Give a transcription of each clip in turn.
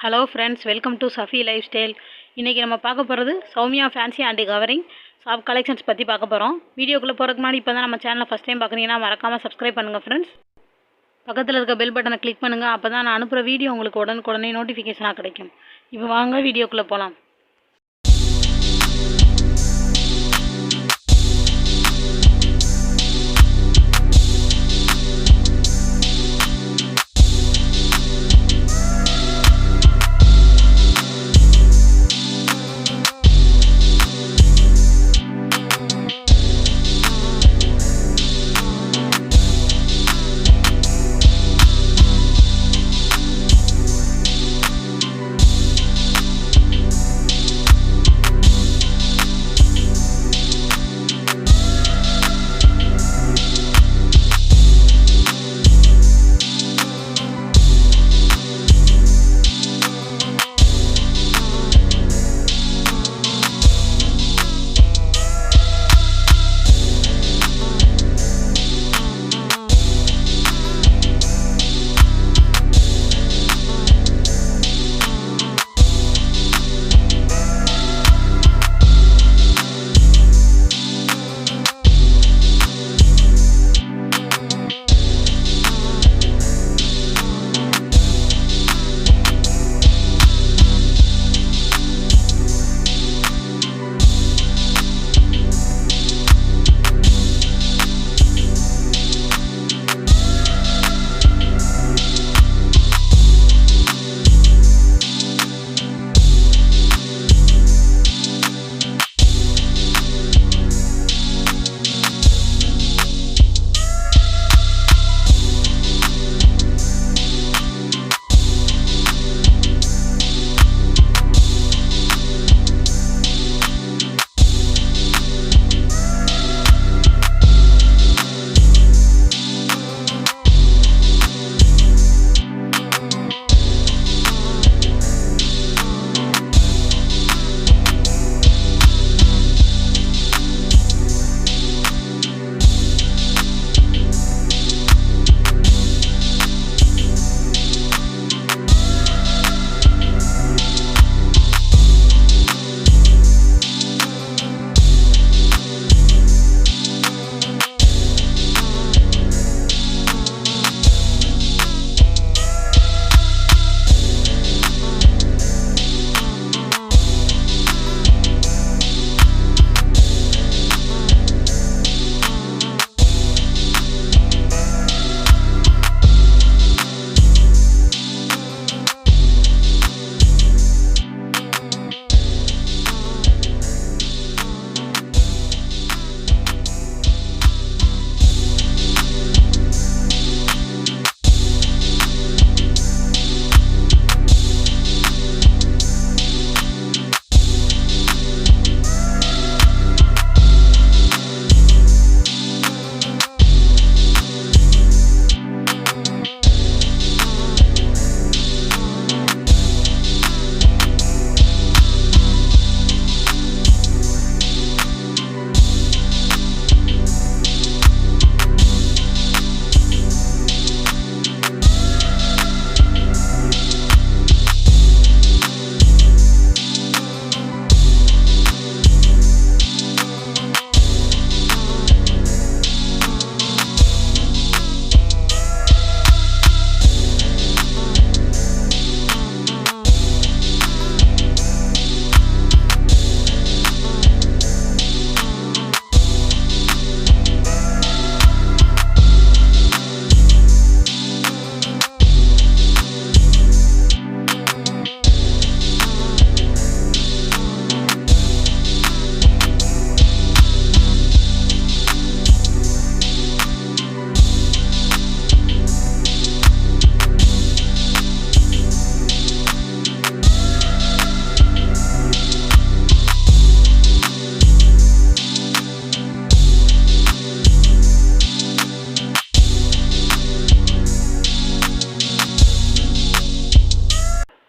Hello friends, welcome to Safi Lifestyle. இன்னைக்கு நம்ம பார்க்க போறது Soumya fancy and covering shop collections பத்தி பார்க்க போறோம். வீடியோக்குள்ள போறதுக்கு முன்னாடி இப்பதான் நம்ம சேனலை ஃபர்ஸ்ட் டைம் பார்க்கறீங்கன்னா மறக்காம Subscribe பண்ணுங்க फ्रेंड्स. பக்கத்துல இருக்க பெல் பட்டனை கிளிக் பண்ணுங்க. அப்பதான் நான் அனுப்புற வீடியோ உங்களுக்கு உடனுக்குடனே நோட்டிஃபிகேஷனா கிடைக்கும். இப்போ வாங்க வீடியோக்குள்ள போலாம்.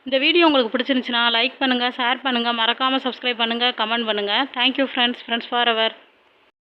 இந்த வீடியோ உங்களுக்கு பிடிச்சிருந்துச்சுனா லைக் பண்ணுங்க, ஷேர் பண்ணுங்க, மறக்காம Subscribe பண்ணுங்க, கமெண்ட் பண்ணுங்க. Thank you friends forever.